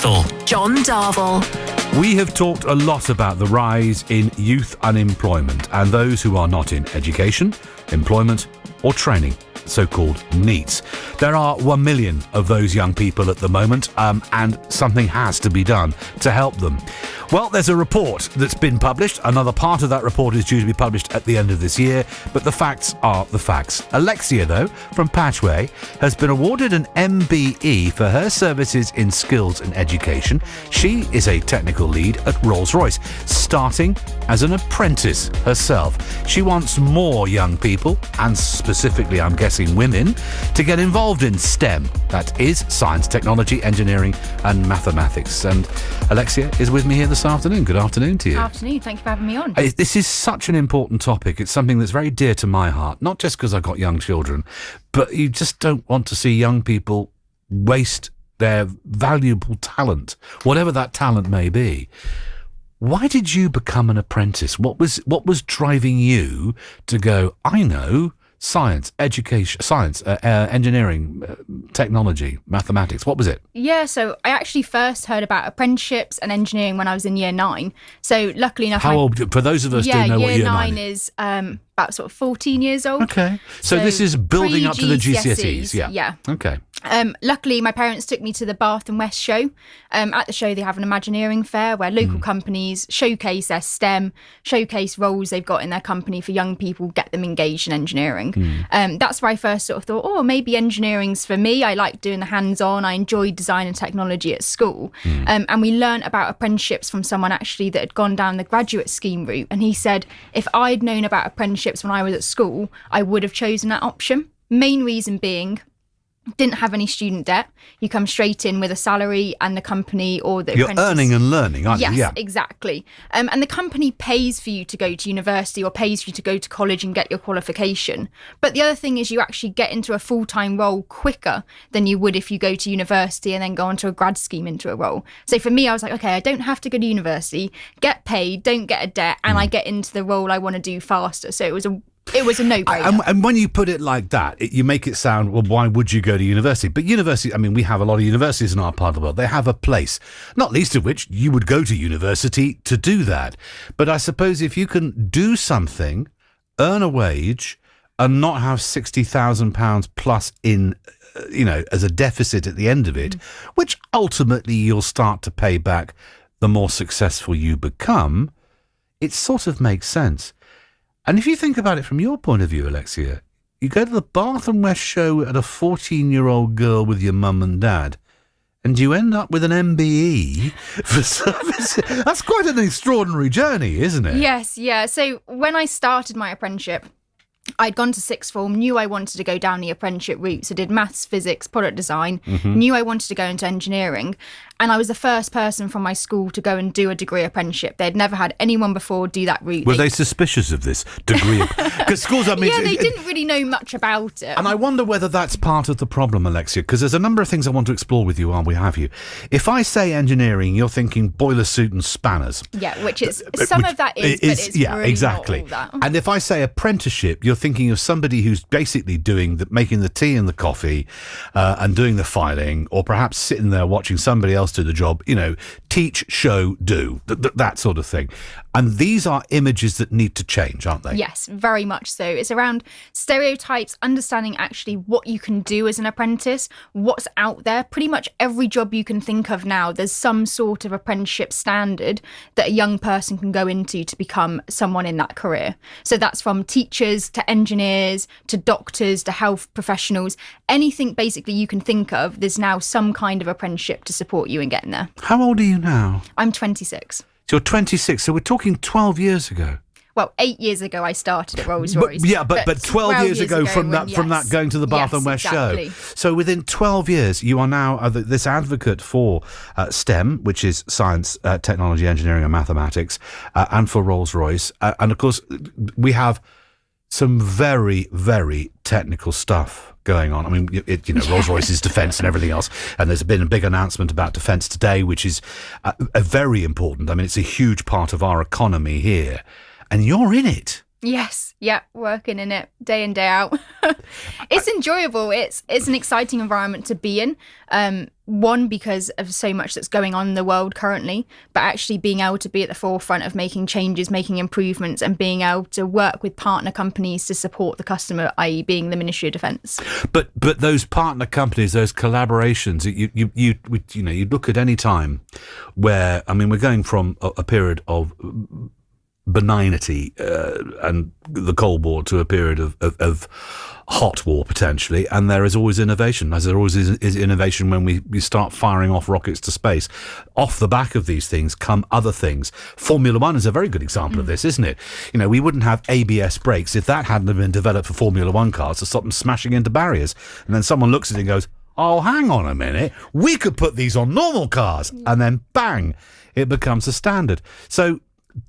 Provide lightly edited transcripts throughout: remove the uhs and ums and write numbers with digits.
John Darvall. We have talked a lot about the rise in youth unemployment and those who are not in education, employment or training, so-called NEETs. There are 1 million of those young people at the moment, and something has to be done to help them. Well, there's a report that's been published. Another part of that report is due to be published at the end of this year, but the facts are the facts. Alexia, though, from Patchway, has been awarded an MBE for her services in skills and education. She is a technical lead at Rolls-Royce, starting as an apprentice herself. She wants more young people, and specifically, I'm guessing women, to get involved in STEM. That is science, technology, engineering and mathematics. And Alexia is with me here this afternoon. Good afternoon to you. Good afternoon. Thank you for having me on. This is such an important topic. It's something that's very dear to my heart, not just because I've got young children, but you just don't want to see young people waste their valuable talent, whatever that talent may be. Why did you become an apprentice? What was driving you to go, I know, science, education, engineering, technology, mathematics? What was it? Yeah, so I actually first heard about apprenticeships and engineering when I was in year 9. So luckily enough... How old, for those of us who don't know what year 9 is? About sort of 14 years old. Okay. So this is building up to the GCSEs. Yeah. Okay. Luckily, my parents took me to the Bath and West show. At the show, they have an Imagineering fair where local companies showcase their STEM, showcase roles they've got in their company for young people, get them engaged in engineering. That's where I first sort of thought, maybe engineering's for me. I like doing the hands-on. I enjoyed design and technology at school. And we learnt about apprenticeships from someone actually that had gone down the graduate scheme route. And he said, if I'd known about apprenticeships when I was at school, I would have chosen that option. Main reason being, didn't have any student debt. You come straight in with a salary and the company or the apprentice. You're earning and learning, aren't you? Yes, exactly. And the company pays for you to go to university or pays for you to go to college and get your qualification. But the other thing is you actually get into a full-time role quicker than you would if you go to university and then go onto a grad scheme into a role. So for me, I was like, okay, I don't have to go to university, get paid, don't get a debt, and I get into the role I want to do faster. So it was a no-brainer. And when you put it like that, you make it sound, well, why would you go to university? But university, I mean, we have a lot of universities in our part of the world. They have a place, not least of which you would go to university to do that. But I suppose if you can do something, earn a wage, and not have £60,000 plus in, as a deficit at the end of it, which ultimately you'll start to pay back the more successful you become, it sort of makes sense. And if you think about it from your point of view, Alexia, you go to the Bath and West show at a 14-year-old girl with your mum and dad, and you end up with an MBE for service. That's quite an extraordinary journey, isn't it? Yes, yeah. So when I started my apprenticeship, I'd gone to sixth form, knew I wanted to go down the apprenticeship route. So did maths, physics, product design, knew I wanted to go into engineering. And I was the first person from my school to go and do a degree apprenticeship. They'd never had anyone before do that route. Were they suspicious of this degree? Because schools, I mean... Yeah, they didn't really know much about it. And I wonder whether that's part of the problem, Alexia, because there's a number of things I want to explore with you while we have you. If I say engineering, you're thinking boiler suit and spanners. Yeah, which is... Some of that is, but it's really exactly. not all that. And if I say apprenticeship, you're thinking of somebody who's basically making the tea and the coffee and doing the filing, or perhaps sitting there watching somebody else do the job, teach, show, do, that sort of thing. And these are images that need to change, aren't they? Yes, very much so. It's around stereotypes, understanding actually what you can do as an apprentice, what's out there. Pretty much every job you can think of now, there's some sort of apprenticeship standard that a young person can go into to become someone in that career. So that's from teachers to engineers to doctors to health professionals. Anything basically you can think of, there's now some kind of apprenticeship to support you in getting there. How old are you now? I'm 26. So you're 26, so we're talking 12 years ago. Well, 8 years ago I started at Rolls-Royce. But 12 years ago from that going to the Bath and West show. So within 12 years, you are now this advocate for STEM, which is science, technology, engineering and mathematics, and for Rolls-Royce. And of course, we have some very, very technical stuff going on. I mean, Rolls-Royce is defence and everything else. And there's been a big announcement about defence today, which is a very important. I mean, it's a huge part of our economy here. And you're in it. Yes, yeah, working in it day in, day out. It's enjoyable. It's an exciting environment to be in. One, because of so much that's going on in the world currently, but actually being able to be at the forefront of making changes, making improvements, and being able to work with partner companies to support the customer, i.e. being the Ministry of Defence. But those partner companies, those collaborations, you look at any time where, I mean, we're going from a period of benignity and the Cold War to a period of hot war potentially, and there is always innovation, as there always is innovation when we start firing off rockets to space. Off the back of these things come other things. Formula One is a very good example of this, isn't it? We wouldn't have ABS brakes if that hadn't been developed for Formula One cars to stop them smashing into barriers. And then someone looks at it and goes, oh, hang on a minute, we could put these on normal cars, and then bang, it becomes a standard. So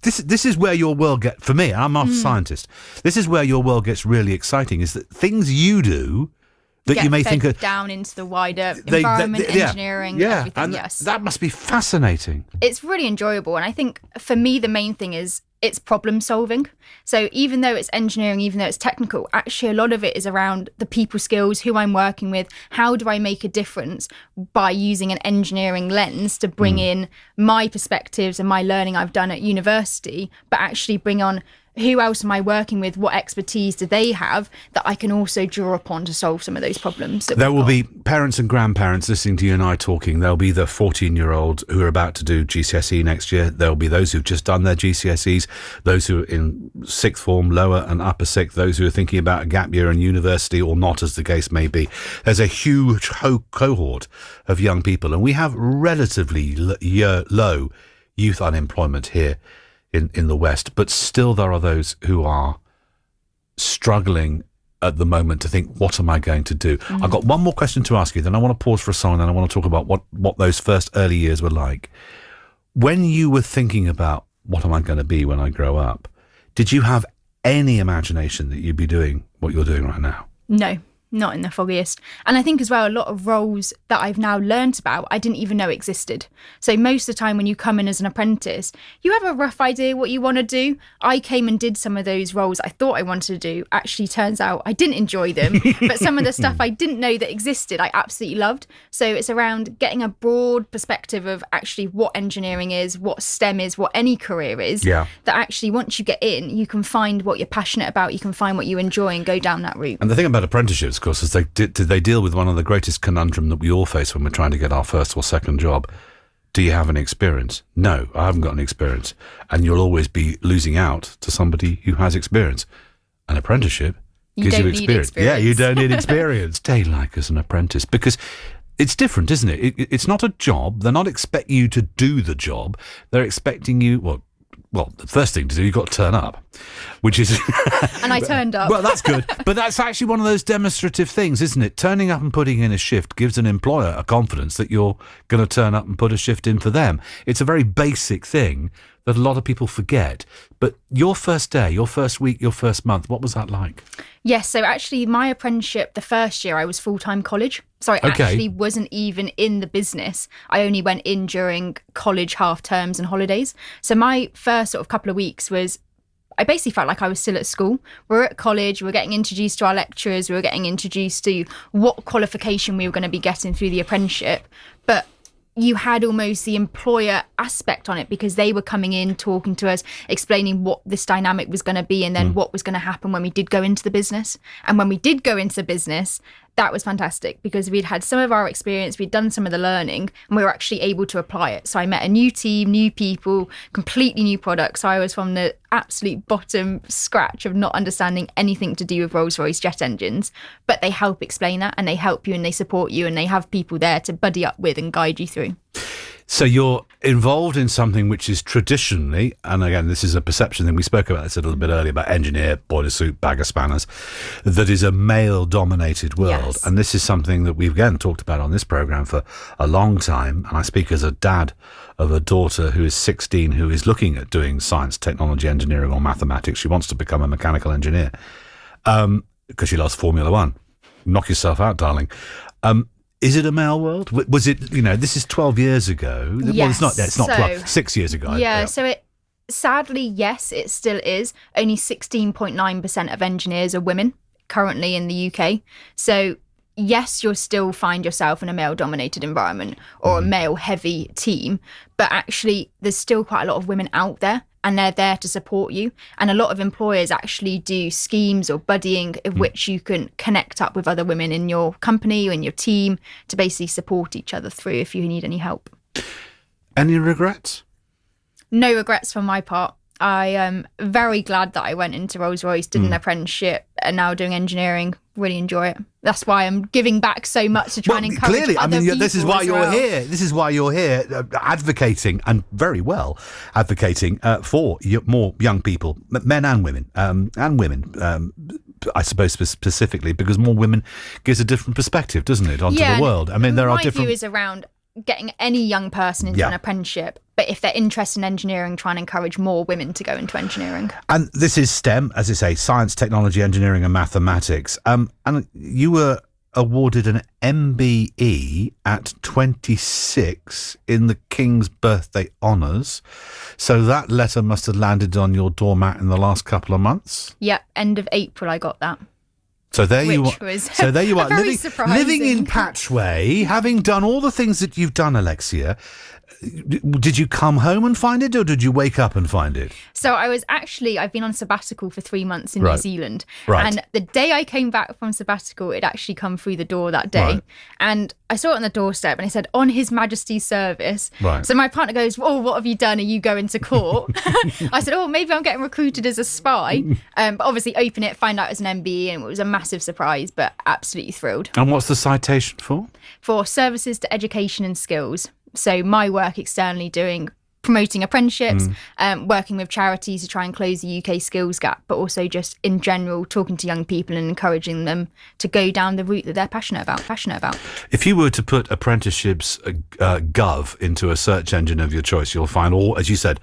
this is where your world gets, for me, I'm not a scientist, this is where your world gets really exciting, is that things you do that you may think are down into the wider environment, engineering, everything. And yes, that must be fascinating. It's really enjoyable, and I think for me the main thing is it's problem solving. So even though it's engineering, even though it's technical, actually a lot of it is around the people skills, who I'm working with, how do I make a difference by using an engineering lens to bring in my perspectives and my learning I've done at university, but actually bring on who else am I working with, what expertise do they have that I can also draw upon to solve some of those problems. There will be parents and grandparents listening to you and I talking. There'll be the 14-year-olds who are about to do GCSE next year. There'll be those who've just done their GCSEs, those who are in sixth form, lower and upper sixth, those who are thinking about a gap year in university or not, as the case may be. There's a huge cohort of young people, and we have relatively low youth unemployment here in the West, but still there are those who are struggling at the moment to think, what am I going to do? I've got one more question to ask you, then I want to pause for a song, and then I want to talk about what those first early years were like. When you were thinking about what am I going to be when I grow up, did you have any imagination that you'd be doing what you're doing right now? No. Not in the foggiest. And I think as well, a lot of roles that I've now learnt about, I didn't even know existed. So most of the time when you come in as an apprentice, you have a rough idea what you want to do. I came and did some of those roles I thought I wanted to do. Actually, turns out I didn't enjoy them. But some of the stuff I didn't know that existed, I absolutely loved. So it's around getting a broad perspective of actually what engineering is, what STEM is, what any career is. Yeah. That actually once you get in, you can find what you're passionate about, you can find what you enjoy and go down that route. And the thing about apprenticeships, of course, is they deal with one of the greatest conundrum that we all face when we're trying to get our first or second job. Do you have any experience? No, I haven't got any experience. And you'll always be losing out to somebody who has experience. An apprenticeship gives you experience. Yeah, you don't need experience. Stay like as an apprentice, because it's different, isn't it? It's not a job. They're not expecting you to do the job. They're expecting you, well, the first thing to do, you've got to turn up, which is... And I turned up. Well, that's good. But that's actually one of those demonstrative things, isn't it? Turning up and putting in a shift gives an employer a confidence that you're going to turn up and put a shift in for them. It's a very basic thing that a lot of people forget. But your first day, your first week, your first month, what was that like? Yes, so actually my apprenticeship, the first year I was full-time college. So I actually wasn't even in the business. I only went in during college half terms and holidays. So my first sort of couple of weeks was, I basically felt like I was still at school. We're at college, we're getting introduced to our lecturers, we were getting introduced to what qualification we were going to be getting through the apprenticeship. But you had almost the employer aspect on it, because they were coming in, talking to us, explaining what this dynamic was going to be, and then what was going to happen when we did go into the business. And when we did go into the business, that was fantastic, because we'd had some of our experience, we'd done some of the learning, and we were actually able to apply it. So I met a new team, new people, completely new products. So I was from the absolute bottom scratch of not understanding anything to do with Rolls-Royce jet engines, but they help explain that, and they help you and they support you, and they have people there to buddy up with and guide you through. So you're involved in something which is traditionally, and again, this is a perception thing, we spoke about this a little bit earlier, about engineer, boiler suit, bag of spanners, that is a male-dominated world. Yes. And this is something that we've, again, talked about on this programme for a long time. And I speak as a dad of a daughter who is 16, who is looking at doing science, technology, engineering or mathematics. She wants to become a mechanical engineer because she loves Formula One. Knock yourself out, darling. Is it a male world? Was it, this is 12 years ago. Yes. Well, it's not 12, 6 years ago. Yeah, so Sadly, yes, it still is. Only 16.9% of engineers are women currently in the UK. So yes, you'll still find yourself in a male-dominated environment or a male-heavy team, but actually there's still quite a lot of women out there, and they're there to support you. And a lot of employers actually do schemes or buddying of which you can connect up with other women in your company or in your team to basically support each other through if you need any help. Any regrets? No regrets from my part. I am very glad that I went into Rolls-Royce, did an apprenticeship, and now doing engineering. Really enjoy it. That's why I'm giving back so much to try and encourage clearly, other people. This is why as you're well. here. This is why you're here, advocating, and very well advocating for more young people, men and women, I suppose specifically because more women gives a different perspective, doesn't it, onto the world? I mean, there are different. My view is around getting any young person into an apprenticeship, but if they're interested in engineering, try and encourage more women to go into engineering. And this is STEM, as I say, science, technology, engineering and mathematics. And you were awarded an MBE at 26 in the King's Birthday Honours. So that letter must have landed on your doormat in the last couple of months? Yeah, end of April I got that. So there you are. Living in Patchway, having done all the things that you've done, Alexia. Did you come home and find it, or did you wake up and find it? So I've been on sabbatical for 3 months in New Zealand. Right. And the day I came back from sabbatical, it actually come through the door that day. Right. And I saw it on the doorstep and it said, on His Majesty's service. Right. So my partner goes, oh, what have you done? Are you going to court? I said, oh, maybe I'm getting recruited as a spy. But obviously open it, find out it's an MBE, and it was a massive surprise, but absolutely thrilled. And what's the citation for? For services to education and skills. So my work externally promoting apprenticeships, working with charities to try and close the UK skills gap, but also just in general talking to young people and encouraging them to go down the route that they're passionate about. If you were to put apprenticeships gov into a search engine of your choice, you'll find all, as you said,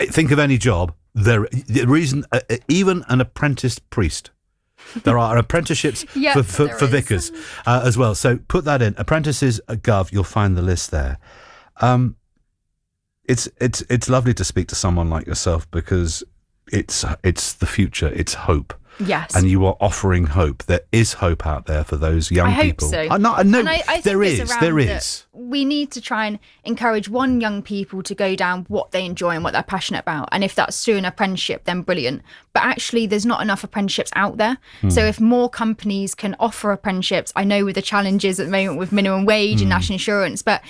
think of any job, the reason even an apprenticed priest. There are apprenticeships for vicars as well. So put that in. Apprentices at Gov, you'll find the list there. It's lovely to speak to someone like yourself because it's the future. It's hope. Yes. And you are offering hope. There is hope out there for those young people. I hope so. I know there is. We need to try and encourage young people to go down what they enjoy and what they're passionate about. And if that's through an apprenticeship, then brilliant. But actually, there's not enough apprenticeships out there. So if more companies can offer apprenticeships, I know with the challenges at the moment with minimum wage and national insurance, but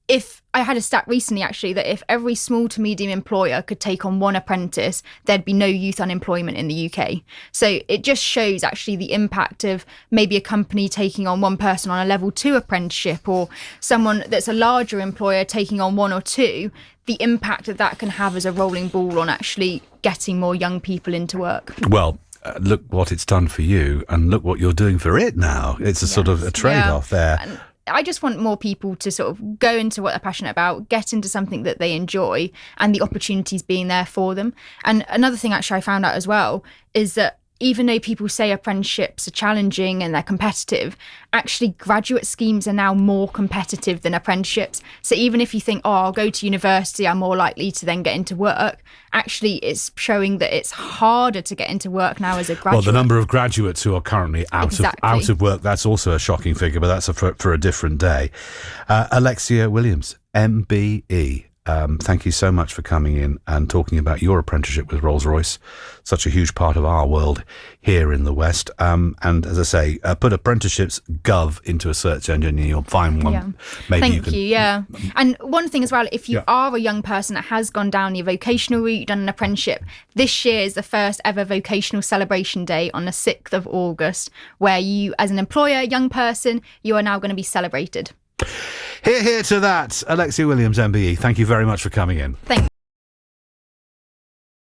if I had a stat recently, actually, that if every small to medium employer could take on one apprentice, there'd be no youth unemployment in the UK. So it just shows actually the impact of maybe a company taking on one person on a level 2 apprenticeship, or someone that's a larger employer taking on 1 or 2, the impact that can have as a rolling ball on actually getting more young people into work. Well, look what it's done for you and look what you're doing for it now. It's a sort of a trade-off there. And I just want more people to sort of go into what they're passionate about, get into something that they enjoy, and the opportunities being there for them. And another thing actually I found out as well is that even though people say apprenticeships are challenging and they're competitive, actually graduate schemes are now more competitive than apprenticeships. So even if you think, oh, I'll go to university, I'm more likely to then get into work, actually it's showing that it's harder to get into work now as a graduate. Well, the number of graduates who are currently out of work, that's also a shocking figure, but that's for a different day. Alexia Williams, MBE. Thank you so much for coming in and talking about your apprenticeship with Rolls-Royce, such a huge part of our world here in the West. And as I say, put apprenticeships gov into a search engine and you'll find one. Yeah. Maybe Thank you. And one thing as well, if you are a young person that has gone down your vocational route, done an apprenticeship, this year is the first ever vocational celebration day on the 6th of August, where you, as an employer, young person, you are now going to be celebrated. Hear to that. Alexia Williams, MBE, thank you very much for coming in. Thank you.